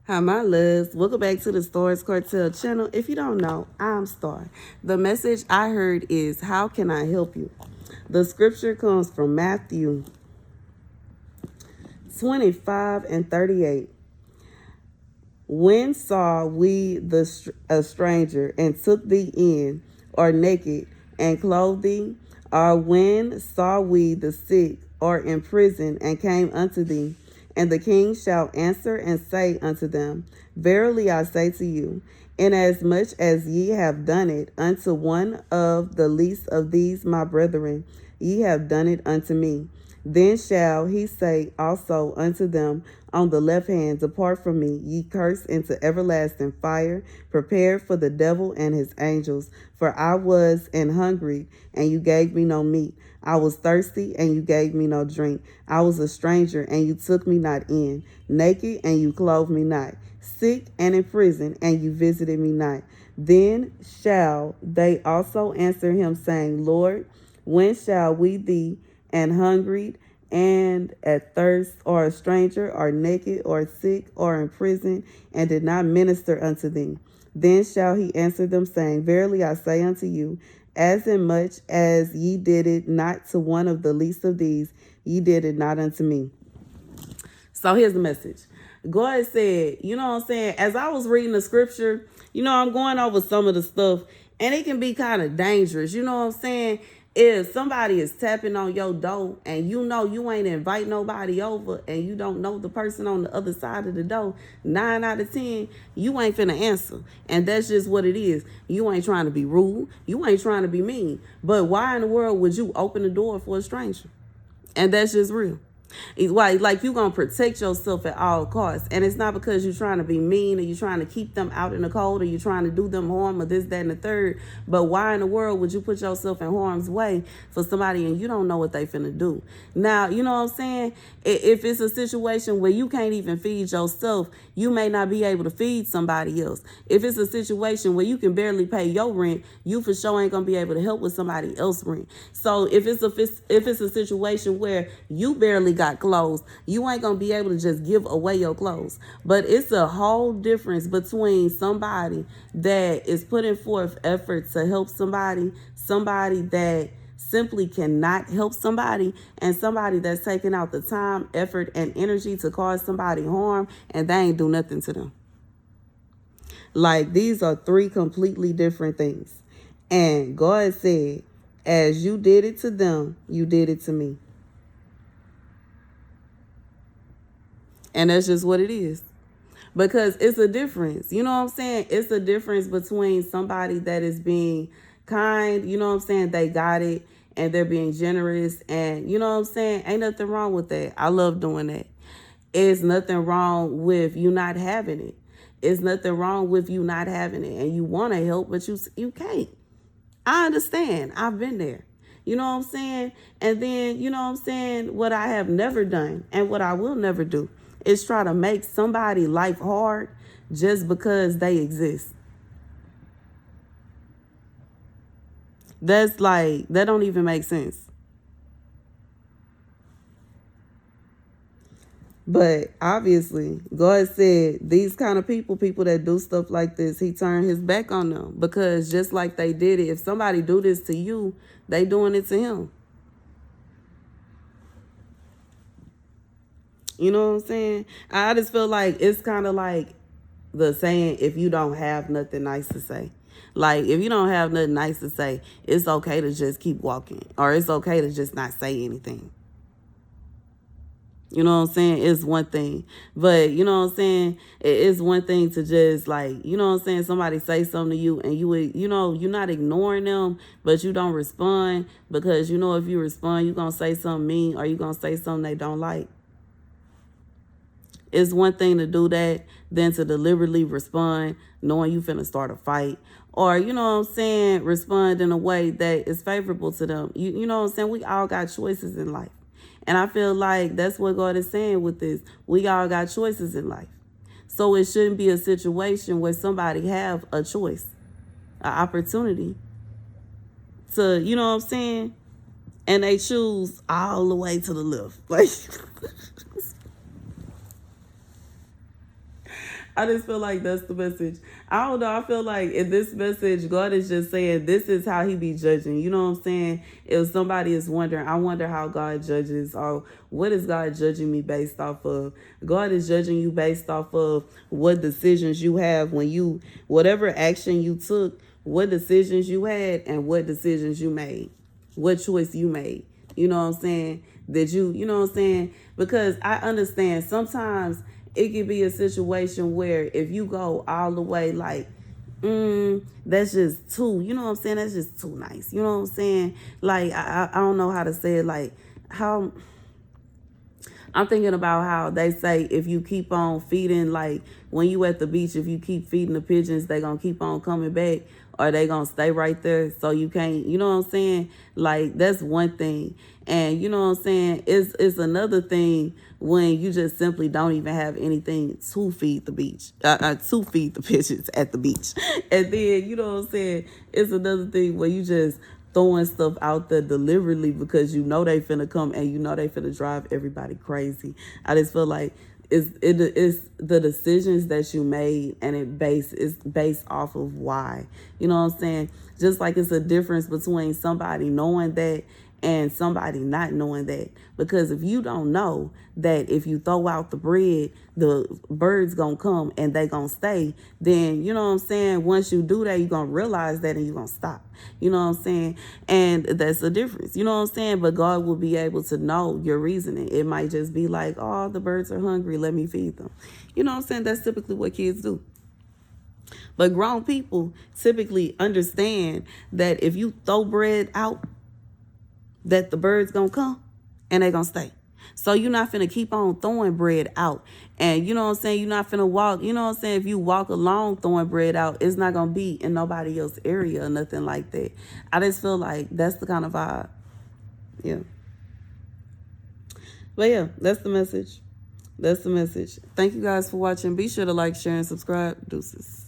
Hi, my loves. Welcome back to the Starscartel channel. If you don't know, I'm Star. The message I heard is, how can I help you? The scripture comes from Matthew 25:38. When saw we a stranger and took thee in, or naked and clothed thee? Or when saw we the sick or in prison and came unto thee? And the king shall answer and say unto them, Verily I say to you, inasmuch as ye have done it unto one of the least of these my brethren, ye have done it unto me. Then shall he say also unto them on the left hand, Depart from me, ye cursed, into everlasting fire, prepared for the devil and his angels. For I was an hungry, and you gave me no meat. I was thirsty, and you gave me no drink. I was a stranger, and you took me not in. Naked, and you clothed me not. Sick and in prison, and you visited me not. Then shall they also answer him, saying, Lord, when shall we thee and hungry and at thirst, or a stranger, or naked, or sick, or in prison, and did not minister unto thee? Then shall he answer them, saying, Verily I say unto you, as much as ye did it not to one of the least of these, ye did it not unto me. So here's the message. God said, you know what I'm saying? As I was reading the scripture, I'm going over some of the stuff, and it can be kind of dangerous. You know what I'm saying? If somebody is tapping on your door and you ain't invite nobody over and you don't know the person on the other side of the door, 9 out of 10, you ain't finna answer. And that's just what it is. You ain't trying to be rude. You ain't trying to be mean. But why in the world would you open the door for a stranger? And that's just real. Why, like, you gonna protect yourself at all costs, and it's not because you're trying to be mean or you're trying to keep them out in the cold or you're trying to do them harm or this, that, and the third. But why in the world would you put yourself in harm's way for somebody and you don't know what they finna do? Now, you know what I'm saying? If it's a situation where you can't even feed yourself, you may not be able to feed somebody else. If it's a situation where you can barely pay your rent, you for sure ain't gonna be able to help with somebody else's rent. So if it's a situation where you barely got clothes, you ain't gonna be able to just give away your clothes. But it's a whole difference between somebody that is putting forth effort to help somebody that simply cannot help somebody, and somebody that's taking out the time, effort, and energy to cause somebody harm, and they ain't do nothing to them. Like, these are 3 completely different things. And God said, as you did it to them, you did it to me. And that's just what it is. Because it's a difference. You know what I'm saying? It's a difference between somebody that is being kind, you know what I'm saying? They got it, and they're being generous. And you know what I'm saying? Ain't nothing wrong with that. I love doing that. It's nothing wrong with you not having it. It's nothing wrong with you not having it. And you want to help, but you can't. I understand. I've been there. You know what I'm saying? And then, you know what I'm saying, what I have never done and what I will never do is try to make somebody life hard just because they exist. That's like, that don't even make sense. But obviously, God said these kind of people that do stuff like this, he turned his back on them. Because just like they did it, if somebody do this to you, they doing it to him. You know what I'm saying? I just feel like it's kind of like the saying, if you don't have nothing nice to say. Like, if you don't have nothing nice to say, it's okay to just keep walking. Or it's okay to just not say anything. You know what I'm saying? It's one thing. But, you know what I'm saying? It's one thing to just, like, you know what I'm saying? Somebody say something to you and you would, you're not ignoring them, but you don't respond. Because, if you respond, you're going to say something mean or you're going to say something they don't like. It's one thing to do that than to deliberately respond knowing you finna start a fight. Or, you know what I'm saying, respond in a way that is favorable to them. You know what I'm saying? We all got choices in life. And I feel like that's what God is saying with this. We all got choices in life. So it shouldn't be a situation where somebody have a choice, an opportunity to, you know what I'm saying, and they choose all the way to the left. Like, I just feel like that's the message. I don't know. I feel like in this message, God is just saying this is how he be judging. You know what I'm saying? If somebody is wondering, I wonder how God judges, or what is God judging me based off of? God is judging you based off of what decisions you have when you, whatever action you took, what decisions you had, and what decisions you made, what choice you made. You know what I'm saying? That you know what I'm saying? Because I understand sometimes it could be a situation where if you go all the way like, that's just too, you know what I'm saying? That's just too nice. You know what I'm saying? Like, I don't know how to say it. Like, how I'm thinking about how they say if you keep on feeding, like when you at the beach, if you keep feeding the pigeons, they gonna keep on coming back, or they gonna stay right there. So you can't, you know what I'm saying? Like, that's one thing. And you know what I'm saying? It's another thing when you just simply don't even have anything to feed the beach, to feed the pigeons at the beach. And then, you know what I'm saying? It's another thing where you just throwing stuff out there deliberately because you know they finna come and you know they finna drive everybody crazy. I just feel like it's the decisions that you made, and it's based off of why. You know what I'm saying? Just like it's a difference between somebody knowing that and somebody not knowing that. Because if you don't know that if you throw out the bread, the birds gonna come and they gonna stay, then you know what I'm saying, once you do that, you're gonna realize that and you're gonna stop. You know what I'm saying? And that's the difference. You know what I'm saying? But God will be able to know your reasoning. It might just be like, oh, the birds are hungry, let me feed them. You know what I'm saying? That's typically what kids do. But grown people typically understand that if you throw bread out, that the birds gonna come and they gonna stay. So you're not finna keep on throwing bread out. And you know what I'm saying? You're not finna walk, you know what I'm saying? If you walk along throwing bread out, it's not gonna be in nobody else's area or nothing like that. I just feel like that's the kind of vibe. Yeah. But yeah, that's the message. That's the message. Thank you guys for watching. Be sure to like, share, and subscribe. Deuces.